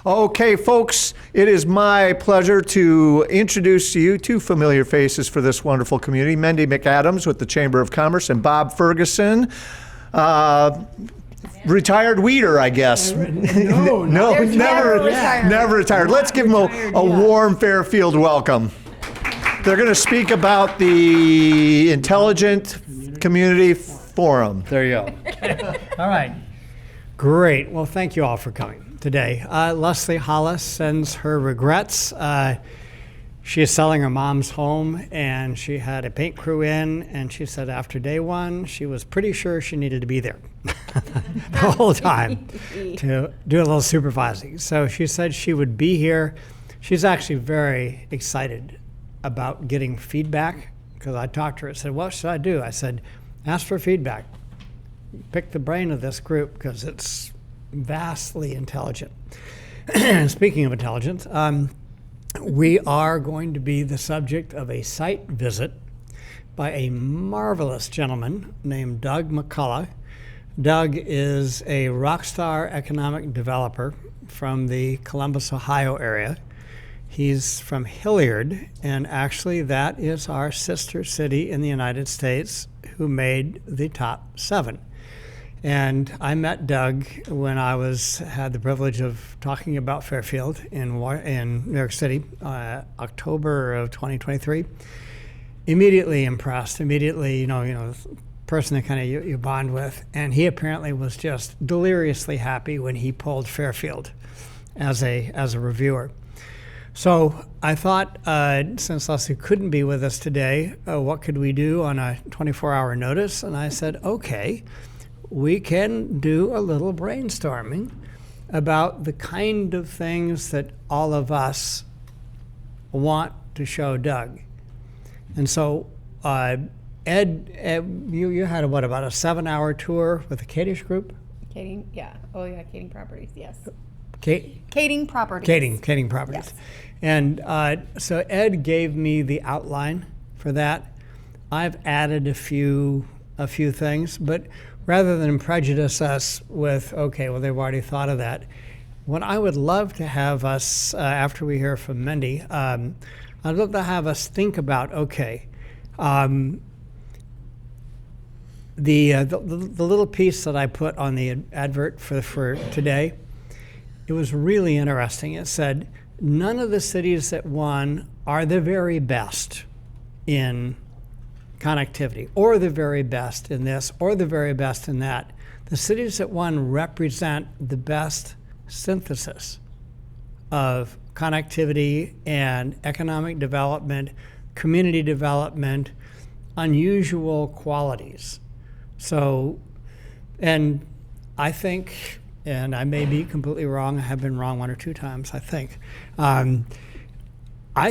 Okay, folks, it is my pleasure to introduce to you two familiar faces for this wonderful community. Mendy McAdams with the Chamber of Commerce and Bob Ferguson, retired weeder, I guess. No, never retired. Let's give them a warm Fairfield welcome. They're going to speak about the Intelligent Community Forum. There you go. All right. Great. Well, thank you all for coming today. Leslie Hollis sends her regrets. She is selling her mom's home, and she had a paint crew in, and she said after day one, she was pretty sure she needed to be there the whole time to do a little supervising. So she said she would be here. She's actually very excited about getting feedback, because I talked to her and said, what should I do? I said, ask for feedback. Pick the brain of this group, because it's vastly intelligent. Speaking of intelligence, we are going to be the subject of a site visit by a marvelous gentleman named Doug McCullough. Doug is a rock star economic developer from the Columbus, Ohio area. He's from Hilliard, and actually that is our sister city in the United States who made the top 7. And I met Doug when I had the privilege of talking about Fairfield in New York City, October of 2023. Immediately impressed. Immediately, person that kind of you bond with. And he apparently was just deliriously happy when he pulled Fairfield as a reviewer. So I thought, since Leslie couldn't be with us today, what could we do on a 24-hour notice? And I said, okay. We can do a little brainstorming about the kind of things that all of us want to show Doug. And so, Ed, you had about a 7-hour tour with the Kadish group? Kading, yeah. Oh, yeah, Kading Properties, yes. Kading Properties. Kading Properties. Yes. And so Ed gave me the outline for that. I've added a few things, but rather than prejudice us with, okay, well, they've already thought of that, what I would love to have us, after we hear from Mendy, I'd love to have us think about, okay, the little piece that I put on the advert for today, it was really interesting. It said, none of the cities that won are the very best in connectivity, or the very best in this, or the very best in that. The cities that won represent the best synthesis of connectivity and economic development, community development, unusual qualities. So, and I think, and I may be completely wrong, I have been wrong 1 or 2 times, I think. I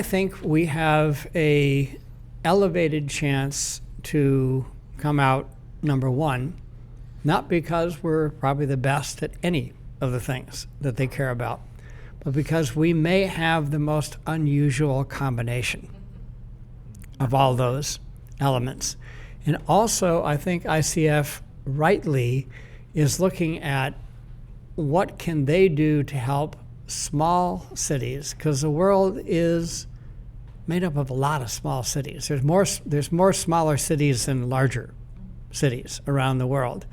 think we have a elevated chance to come out number 1, not because we're probably the best at any of the things that they care about, but because we may have the most unusual combination of all those elements. And also, I think ICF rightly is looking at what can they do to help small cities, because the world is made up of a lot of small cities. There's more smaller cities than larger cities around the world.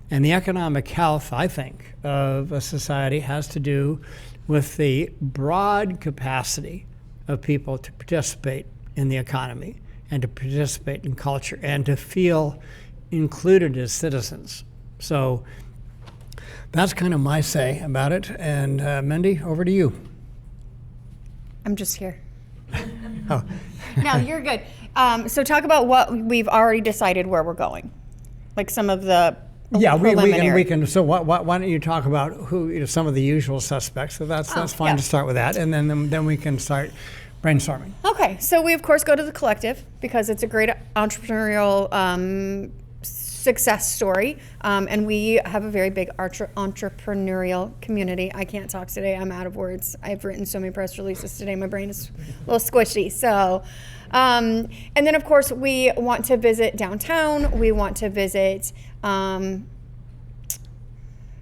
And the economic health, I think, of a society has to do with the broad capacity of people to participate in the economy and to participate in culture and to feel included as citizens. So that's kind of my say about it. And Mendy, over to you. I'm just here. Oh. No, you're good. So talk about what we've already decided where we're going, like some of the preliminary. we can. So why don't you talk about who some of the usual suspects? So that's fine to start with that, and then we can start brainstorming. Okay, so we of course go to the collective because it's a great entrepreneurial success story, and we have a very big entrepreneurial community. I can't talk today. I'm out of words. I've written so many press releases today. My brain is a little squishy. So, and then of course we want to visit downtown. We want to visit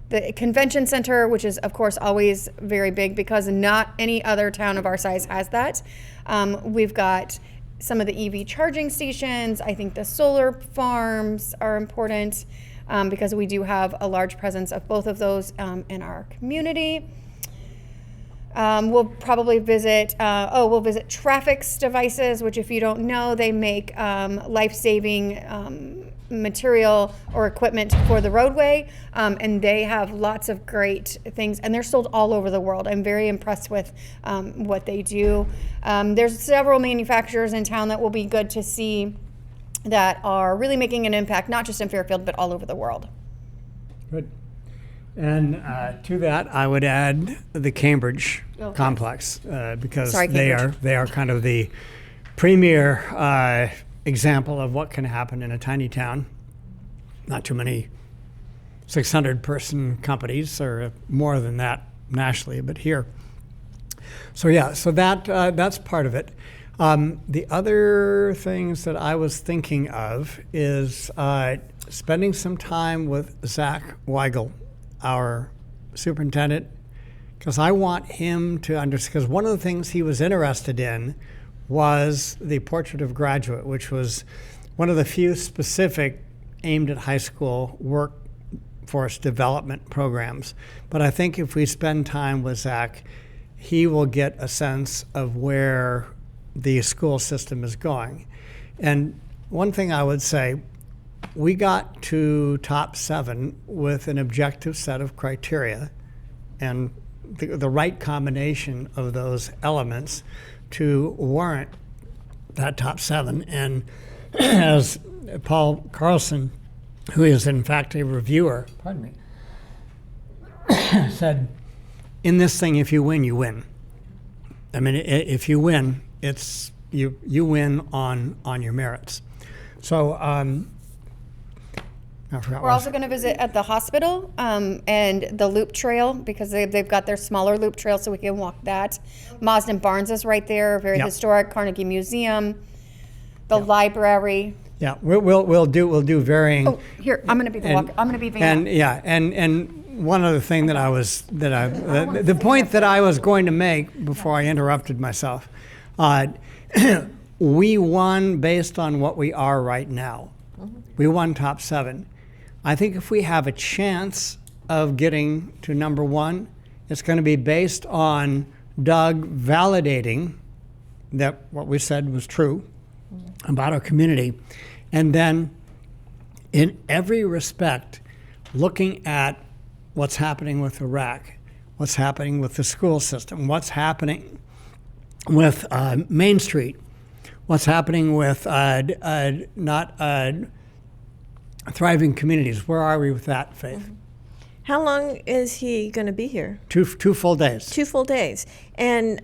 the convention center, which is of course always very big because not any other town of our size has that. We've got some of the EV charging stations. I think the solar farms are important because we do have a large presence of both of those in our community. We'll probably visit, we'll visit Traffic's devices, which if you don't know, they make life-saving material or equipment for the roadway, and they have lots of great things, and they're sold all over the world. I'm very impressed with what they do. There's several manufacturers in town that will be good to see that are really making an impact, not just in Fairfield, but all over the world. Good. And to that, I would add the Cambridge complex because they are kind of the premier example of what can happen in a tiny town. Not too many 600-person companies, or more than that nationally, but here. So yeah, so that's part of it. The other things that I was thinking of is spending some time with Zach Weigel, our superintendent, because I want him to understand, because one of the things he was interested in was the Portrait of Graduate, which was one of the few specific aimed at high school workforce development programs. But I think if we spend time with Zach, he will get a sense of where the school system is going. And one thing I would say, we got to top 7 with an objective set of criteria and the right combination of those elements to warrant that top 7. And as Paul Carlson, who is in fact a reviewer, said, in this thing, if you win, you win. I mean, if you win, it's you win on your merits. So we're also going to visit at the hospital and the loop trail, because they've got their smaller loop trail, so we can walk that. Marsden Barnes is right there, very historic. Carnegie Museum, the library. Yeah, we'll do varying. Oh, here, I'm going to be the walker. I'm going to be Van. And one other thing the point that I was going to make before I interrupted myself, we won based on what we are right now. We won top 7. I think if we have a chance of getting to number 1, it's going to be based on Doug validating that what we said was true about our community, and then in every respect looking at what's happening with Iraq, what's happening with the school system, what's happening with Main Street, what's happening with thriving communities. Where are we with that, Faith? How long is he going to be here? 2 full days. 2 full days. And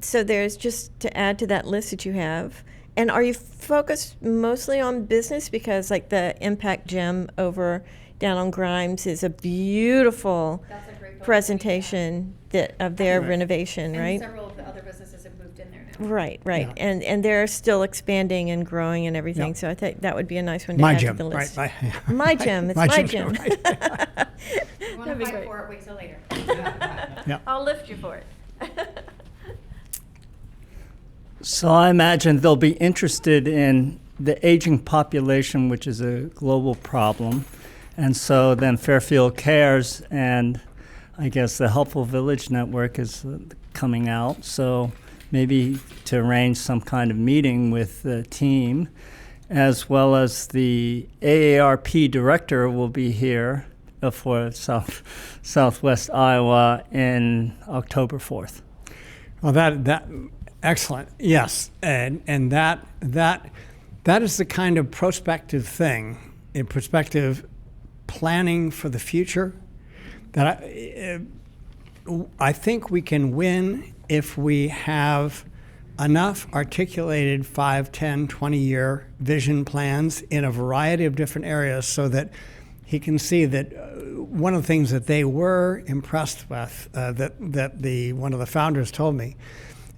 so there's, just to add to that list that you have, and are you focused mostly on business? Because like the Impact Gym over down on Grimes is a beautiful presentation of their renovation, and right? Several of the other businesses have moved in there now. Right. Yeah. And they're still expanding and growing and everything. So I think that would be a nice one to My add gym, to the list. right? My gym. It's my gym. If you want That'd be to fight great. for it, wait till later. I'll lift you for it. So I imagine they'll be interested in the aging population, which is a global problem. And so then Fairfield Cares and I guess the Helpful Village Network is coming out. So maybe to arrange some kind of meeting with the team, as well as the AARP director will be here for Southwest Iowa in October 4th. Well, that excellent. Yes, and that is the kind of prospective thing, in prospective planning for the future, that I think we can win if we have enough articulated 5, 10, 20-year vision plans in a variety of different areas, so that he can see that one of the things that they were impressed with, that one of the founders told me,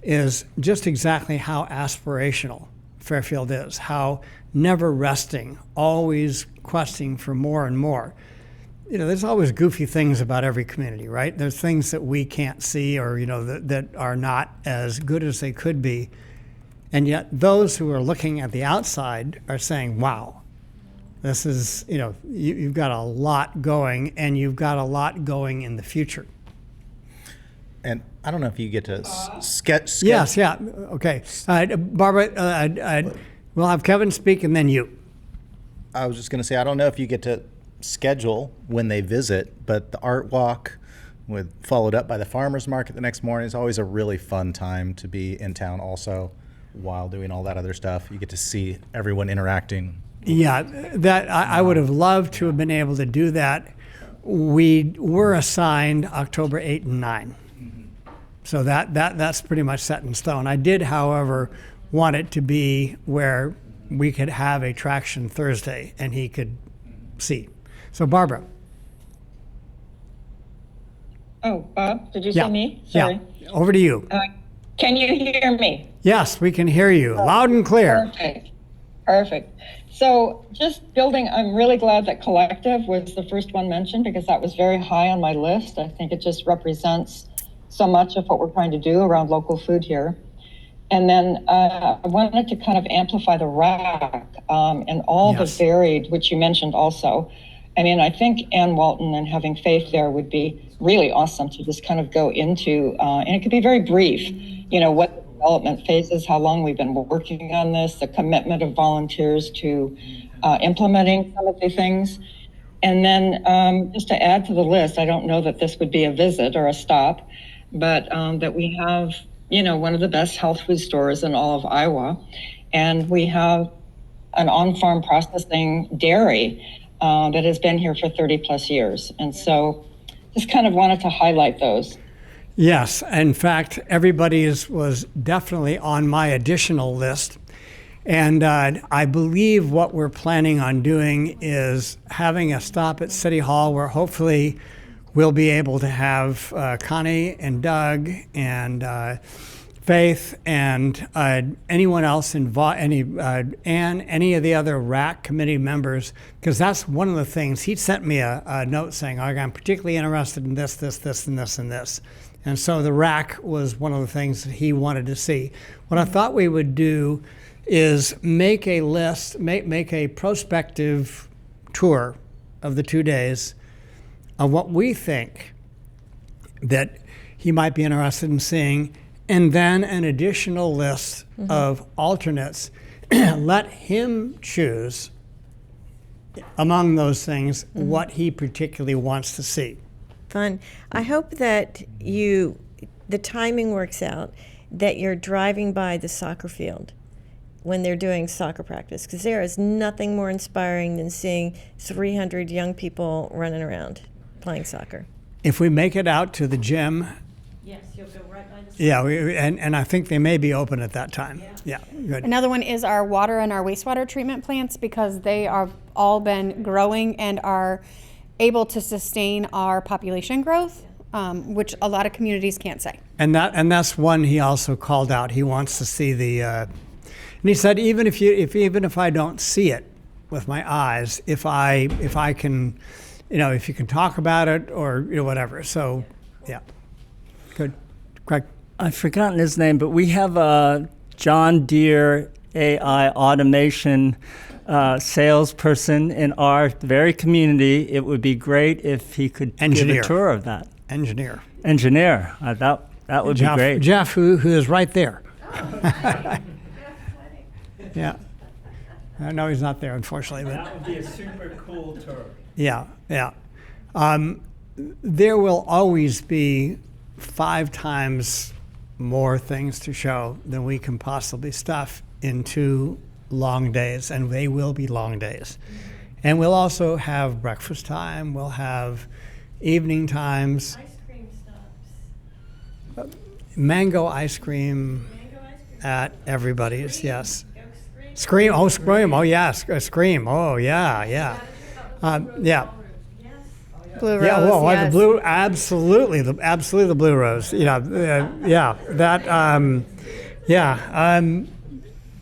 is just exactly how aspirational Fairfield is, how never resting, always questing for more and more. there's always goofy things about every community, right? There's things that we can't see or, that are not as good as they could be. And yet those who are looking at the outside are saying, wow, this is, you've got a lot going, and you've got a lot going in the future. And I don't know if you get to sketch. Yes, yeah, okay. Barbara, we'll have Kevin speak and then you. I was just going to say, I don't know if you get to schedule when they visit, but the art walk followed up by the farmer's market the next morning is always a really fun time to be in town also while doing all that other stuff. You get to see everyone interacting. Yeah, that I would have loved to have been able to do that. We were assigned October 8 and 9. So that's pretty much set in stone. I did, however, want it to be where we could have a traction Thursday and he could see. So Barbara. Oh, Bob, did you say me? Sorry. Yeah, over to you. Can you hear me? Yes, we can hear you loud and clear. Perfect. So just building, I'm really glad that collective was the first one mentioned because that was very high on my list. I think it just represents so much of what we're trying to do around local food here. And then I wanted to kind of amplify the rack and all the varied, which you mentioned also. I mean, I think Ann Walton and having faith there would be really awesome to just kind of go into, and it could be very brief, what the development phases, how long we've been working on this, the commitment of volunteers to implementing some of the things. And then just to add to the list, I don't know that this would be a visit or a stop, but that we have, one of the best health food stores in all of Iowa. And we have an on-farm processing dairy that has been here for 30 plus years. And so just kind of wanted to highlight those. Yes, in fact, everybody's was definitely on my additional list. And I believe what we're planning on doing is having a stop at City Hall where hopefully we'll be able to have Connie and Doug and Faith and anyone else involved, any of the other RAC committee members, because that's one of the things. He sent me a note saying, I'm particularly interested in this, and this, and this. And so the RAC was one of the things that he wanted to see. What I thought we would do is make a list, make a prospective tour of the 2 days of what we think that he might be interested in seeing, and then an additional list of alternates. Let him choose among those things what he particularly wants to see. Fun. I hope that the timing works out, that you're driving by the soccer field when they're doing soccer practice, because there is nothing more inspiring than seeing 300 young people running around playing soccer. If we make it out to the gym. Yes, you'll go right by the Yeah, and I think they may be open at that time. Yeah, good. Another one is our water and our wastewater treatment plants, because they are all been growing and are able to sustain our population growth, which a lot of communities can't say. And that's one he also called out. He wants to see the, and he said even if I don't see it with my eyes, if I can, if you can talk about it or whatever. So, yeah, good. Craig. I've forgotten his name, but we have a John Deere AI automation salesperson in our very community. It would be great if he could give a tour of that. Engineer. That would be great. Jeff, who is right there. Yeah. No, he's not there, unfortunately. But That would be a super cool tour. yeah. There will always be 5 times more things to show than we can possibly stuff in 2 long days, and they will be long days. And we'll also have breakfast time, we'll have evening times. ice cream stops. Mango ice cream at everybody's, yes. Scream, oh yes, Scream, oh yeah. Yeah. Blue Rose, Yeah, well, yes. the blue, absolutely the blue rose.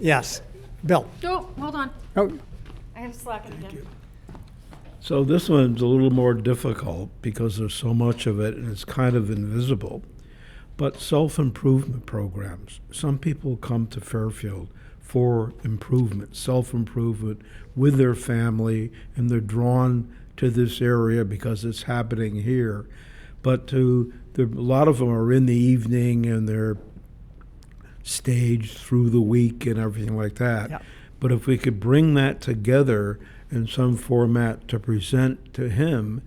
Yes. Bill. Oh, hold on. Oh, I have Slack again. So this one's a little more difficult because there's so much of it and it's kind of invisible. But self-improvement programs. Some people come to Fairfield for improvement, self-improvement with their family, and they're drawn to this area because it's happening here. But a lot of them are in the evening and they're staged through the week and everything like that. Yep. But if we could bring that together in some format to present to him,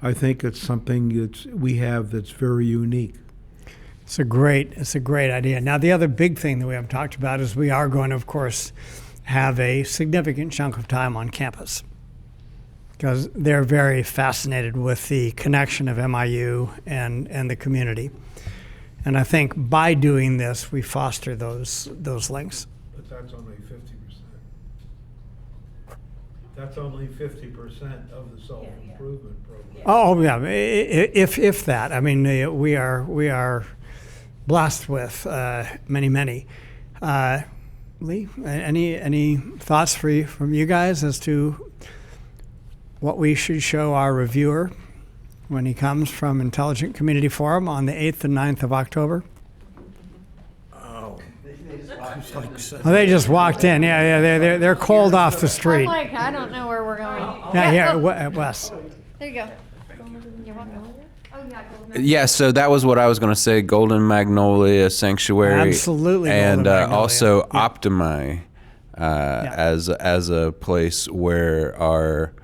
I think it's something we have that's very unique. It's a great idea. Now, the other big thing that we haven't talked about is we are going to, of course, have a significant chunk of time on campus because they're very fascinated with the connection of MIU and the community. And I think by doing this, we foster those links. But that's only 50%. That's only 50% of the self-improvement program. Oh yeah, if that. I mean, we are blessed with many. Lee, any thoughts from you guys as to what we should show our reviewer when he comes from Intelligent Community Forum on the 8th and 9th of October? Oh, they just walked in. Yeah, they're cold off the street. I'm like, I don't know where we're going. Yeah, here, Wes. There you go. You're welcome. Oh, yeah, Golden. Yeah, so that was what I was going to say. Golden Magnolia Sanctuary, Absolutely, and Golden Magnolia. also Optimi as a place where our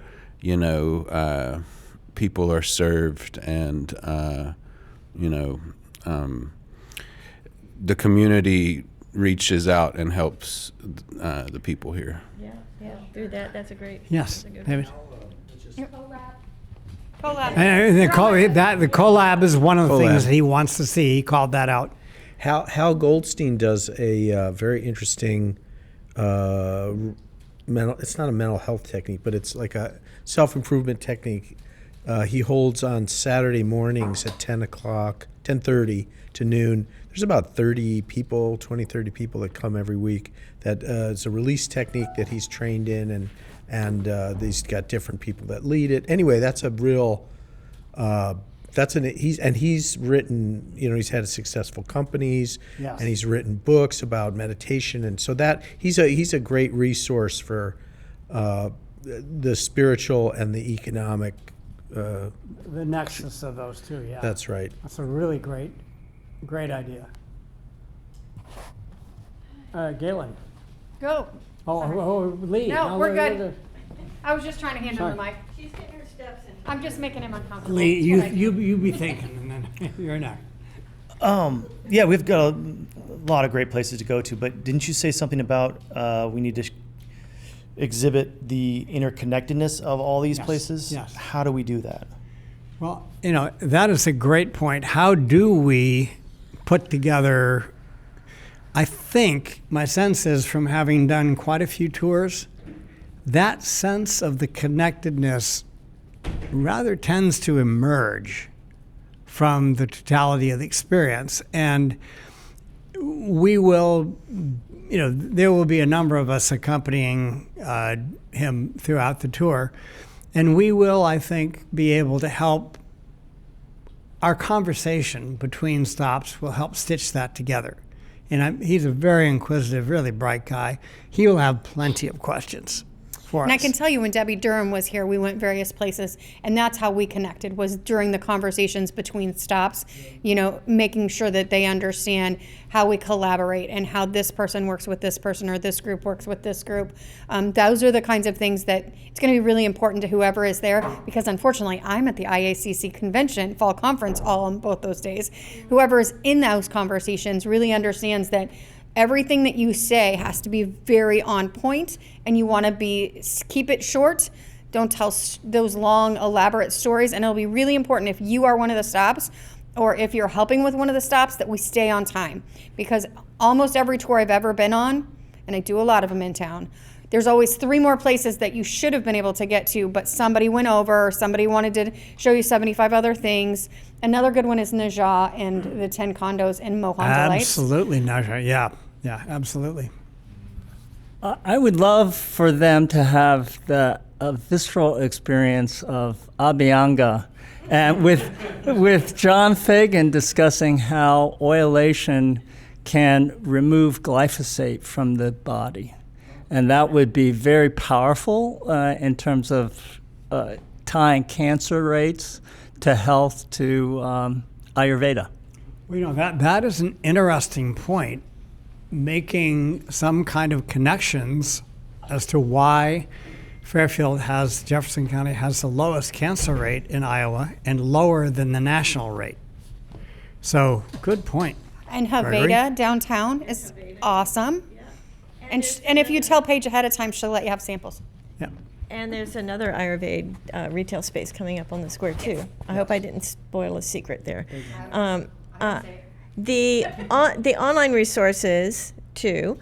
people are served, and the community reaches out and helps the people here. Yeah, through that, that's a great. Yes, David. Collab. And the collab is one of the things that he wants to see. He called that out. Hal Goldstein does a very interesting it's not a mental health technique, but it's like a self-improvement technique. He holds on Saturday mornings at 10:30 to noon. There's about 30 people that come every week. That it's a release technique that he's trained in, and he's got different people that lead it. Anyway, that's a real. He's written. He's had successful companies, Yes. and he's written books about meditation, and so that he's a great resource for the spiritual and the economic. The nexus of those two, yeah. That's right. That's a really great idea. Galen. Go. Lee. No, we're good. I was just trying to hand him the Sorry. mic. She's getting her steps in. I'm just making him uncomfortable. Lee, That's what I do. you be thinking, and then you're next. Yeah, we've got a lot of great places to go to, but didn't you say something about we need to exhibit the interconnectedness of all these places? yes. How do we do that? Well, that is a great point. How do we put together, I think my sense is from having done quite a few tours, that sense of the connectedness rather tends to emerge from the totality of the experience. And we will, there will be a number of us accompanying him throughout the tour. And we will, I think, be able to help. Our conversation between stops will help stitch that together. And he's a very inquisitive, really bright guy. He will have plenty of questions for And us. I can tell you when Debbie Durham was here, we went various places, and that's how we connected, was during the conversations between stops, making sure that they understand how we collaborate and how this person works with this person or this group works with this group. Those are the kinds of things that it's going to be really important to whoever is there, because unfortunately I'm at the IACC convention fall conference all on both those days. Whoever is in those conversations really understands that everything that you say has to be very on point, and you want to keep it short. Don't tell those long, elaborate stories. And it'll be really important if you are one of the stops, or if you're helping with one of the stops, that we stay on time. Because almost every tour I've ever been on, and I do a lot of them in town, there's always 3 more places that you should have been able to get to, but somebody went over, or somebody wanted to show you 75 other things. Another good one is Najah and the 10 condos in Mohan Delights. Absolutely, Najah. Yeah, absolutely. I would love for them to have the a visceral experience of Abhyanga, and with John Fagan discussing how oilation can remove glyphosate from the body. And that would be very powerful in terms of tying cancer rates to health to Ayurveda. Well, that is an interesting point, making some kind of connections as to why Jefferson County has the lowest cancer rate in Iowa and lower than the national rate. So, good point. And Gregory? Haveda downtown is awesome. And if you tell Paige ahead of time, she'll let you have samples. Yeah. And there's another Ayurveda retail space coming up on the square too. I hope I didn't spoil a secret there. The online resources too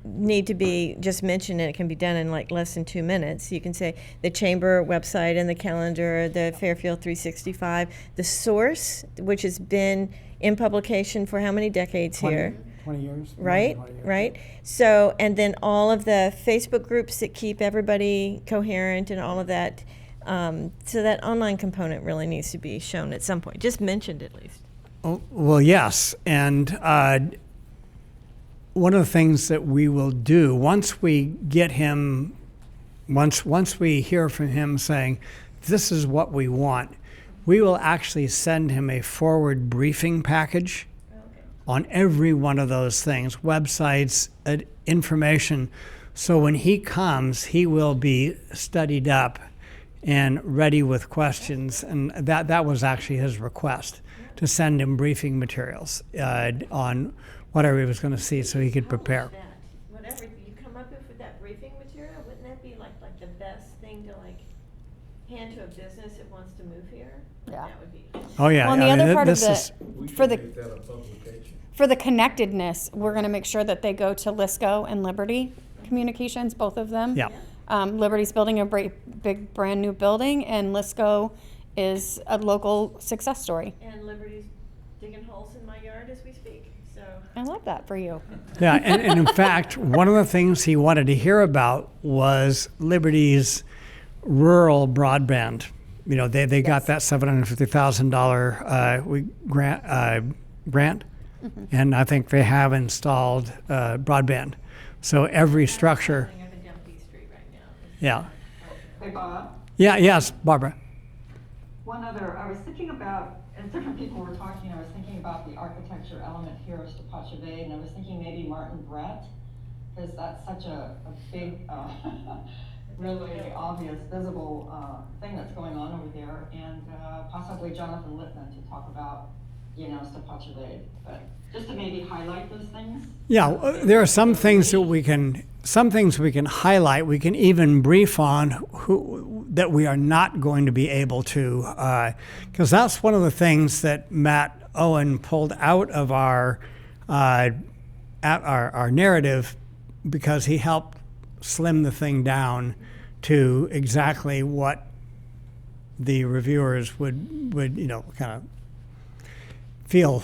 need to be just mentioned, and it can be done in like less than 2 minutes. You can say the chamber website and the calendar, the Fairfield 365, the source, which has been in publication for how many decades here? 20 years. Right, 20 years. right. So, and then all of the Facebook groups that keep everybody coherent and all of that. So that online component really needs to be shown at some point, just mentioned at least. Oh, well, yes. And one of the things that we will do once we get him, once we hear from him saying, this is what we want, we will actually send him a forward briefing package on every one of those things, websites, information. So when he comes, he will be studied up and ready with questions. And that was actually his request, to send him briefing materials on whatever he was going to see so he could prepare. Whatever you come up with that briefing material, wouldn't that be like the best thing to like hand to a business that wants to move here? Yeah. That would be. Oh, yeah. Well, and the I mean, other part of this the, is- for the connectedness, we're going to make sure that they go to Lisco and Liberty Communications, both of them. Yeah. Liberty's building a big brand new building, and Lisco is a local success story. And Liberty's digging holes in my yard as we speak. So. I love that for you. Yeah, and in fact, one of the things he wanted to hear about was Liberty's rural broadband. You know, they got that $750,000 grant, and I think they have installed broadband. So every structure. Yeah. Hey, Bob. Yeah. Yes, Barbara. One other, I was thinking about, as different people were talking, I was thinking about the architecture element here of Stepaceve, and I was thinking maybe Martin Brett, because that's such a big, really obvious, visible thing that's going on over there, and possibly Jonathan Littman to talk about, Stepaceve, but just to maybe highlight those things. Yeah, there are some things that we can highlight. We can even brief on that we are not going to be able to, because that's one of the things that Matt Owen pulled out of our narrative, because he helped slim the thing down to exactly what the reviewers would kind of feel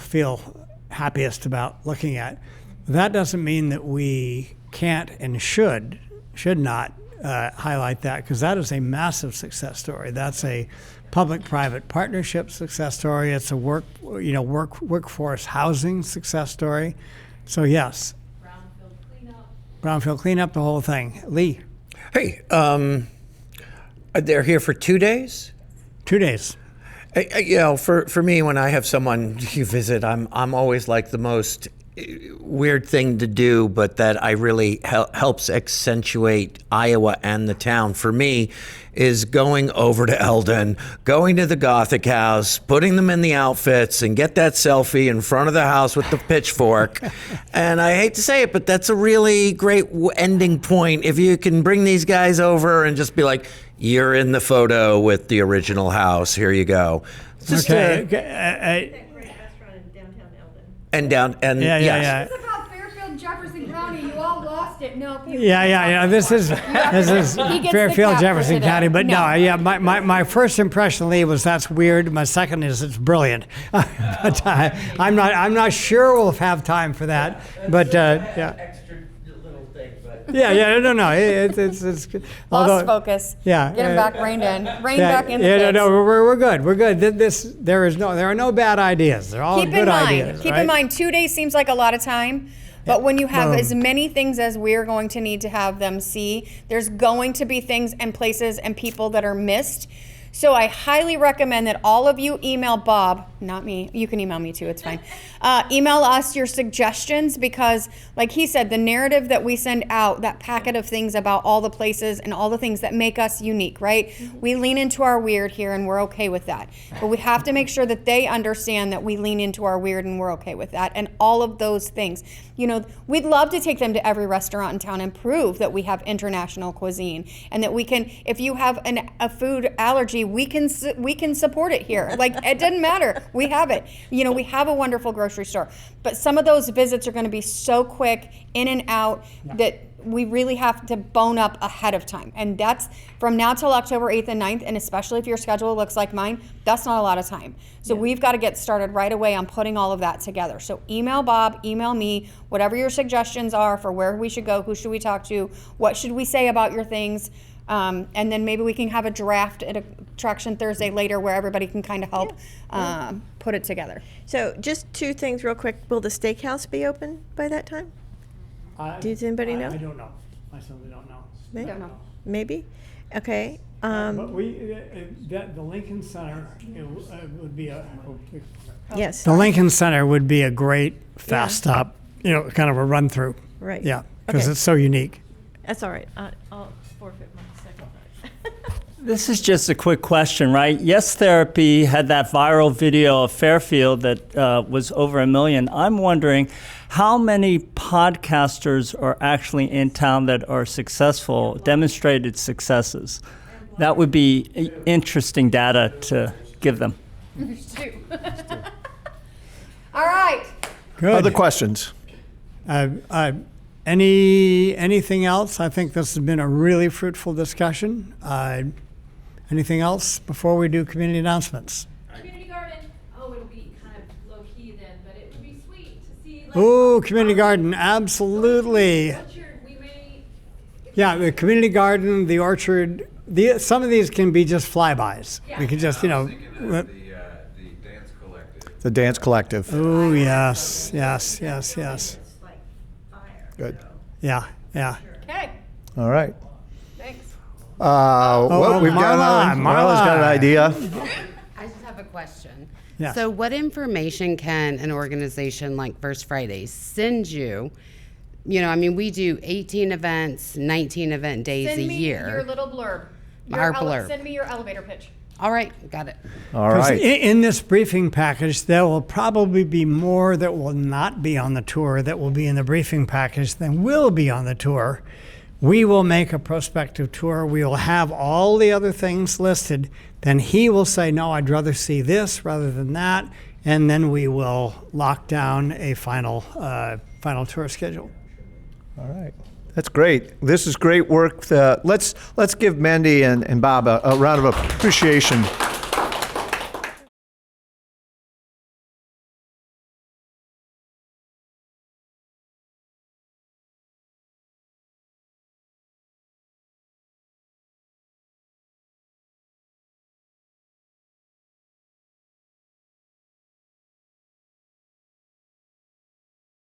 happiest about looking at. That doesn't mean that we can't and should not highlight that, because that is a massive success story. That's a public-private partnership success story. It's a workforce housing success story. So yes. Brownfield cleanup, the whole thing. Lee. Hey, they're here for 2 days? 2 days. For me, when I have someone you visit, I'm always like the most weird thing to do, but that I really helps accentuate Iowa and the town. For me, is going over to Eldon, going to the Gothic house, putting them in the outfits, and get that selfie in front of the house with the pitchfork. And I hate to say it, but that's a really great ending point. If you can bring these guys over and just be like, you're in the photo with the original house. Here you go. Just okay. Yeah. This is about Fairfield, Jefferson County. You all lost it. No, people. Yeah. This is Fairfield, Jefferson today. County. But my first impression, Lee, was that's weird. My second is it's brilliant. But I'm not sure we'll have time for that. But yeah. Extra little thing, but No. It's good. Lost focus. Yeah. Get him back reined in. Back in the kids. We're good. We're good. There are no bad ideas. They're all Keep good in mind, ideas. keep right? in mind, 2 days seems like a lot of time. But when you have as many things as we're going to need to have them see, there's going to be things and places and people that are missed. So I highly recommend that all of you email Bob, not me. You can email me too, it's fine. Email us your suggestions because, like he said, the narrative that we send out, that packet of things about all the places and all the things that make us unique, right? We lean into our weird here and we're okay with that. But we have to make sure that they understand that we lean into our weird and we're okay with that and all of those things. You know, we'd love to take them to every restaurant in town and prove that we have international cuisine and that we can, if you have a food allergy, we can support it here. Like, it doesn't matter. We have it. You know, we have a wonderful grocery store. But some of those visits are going to be so quick, in and out, that we really have to bone up ahead of time. And that's from now till October 8th and 9th, and especially if your schedule looks like mine, that's not a lot of time. So we've got to get started right away on putting all of that together. So email Bob, email me, whatever your suggestions are for where we should go, who should we talk to, what should we say about your things, and then maybe we can have a draft at Attraction Thursday later where everybody can kind of help put it together. So just 2 things real quick. Will the steakhouse be open by that time? Does anybody know? I don't know. I simply don't know. Maybe? Don't know. Maybe? Okay. But the Lincoln Center would be Yes. The Lincoln Center would be a great fast stop, kind of a run through. Right. Yeah, because Okay. it's so unique. That's all right. I'll forfeit my second vote. This is just a quick question, right? Yes Therapy had that viral video of Fairfield that was over 1 million. I'm wondering how many podcasters are actually in town that are successful, demonstrated successes. That would be interesting data to give them. There's 2. All right. Good. Other questions? Anything else? I think this has been a really fruitful discussion. Anything else before we do community announcements? Community garden. Oh, it'll be kind of low key then, but it would be sweet to see. Like, Oh, community garden, absolutely. orchard, we may. Yeah, the community garden, the orchard. Some of these can be just flybys. We can just, The Dance Collective. Oh, yes. Good. Yeah. Okay. All right. Thanks. We've got Marla's got an idea. I just have a question. Yeah. So what information can an organization like First Fridays send you? We do 18 events, 19 event days Send a me year. your little blurb. Our blurb. Send me your elevator pitch. All right, got it. All right. In this briefing package, there will probably be more that will not be on the tour that will be in the briefing package than will be on the tour. We will make a prospective tour. We will have all the other things listed. Then he will say, no, I'd rather see this rather than that. And then we will lock down a final tour schedule. All right. That's great. This is great work. Let's give Mendy and Bob a round of appreciation.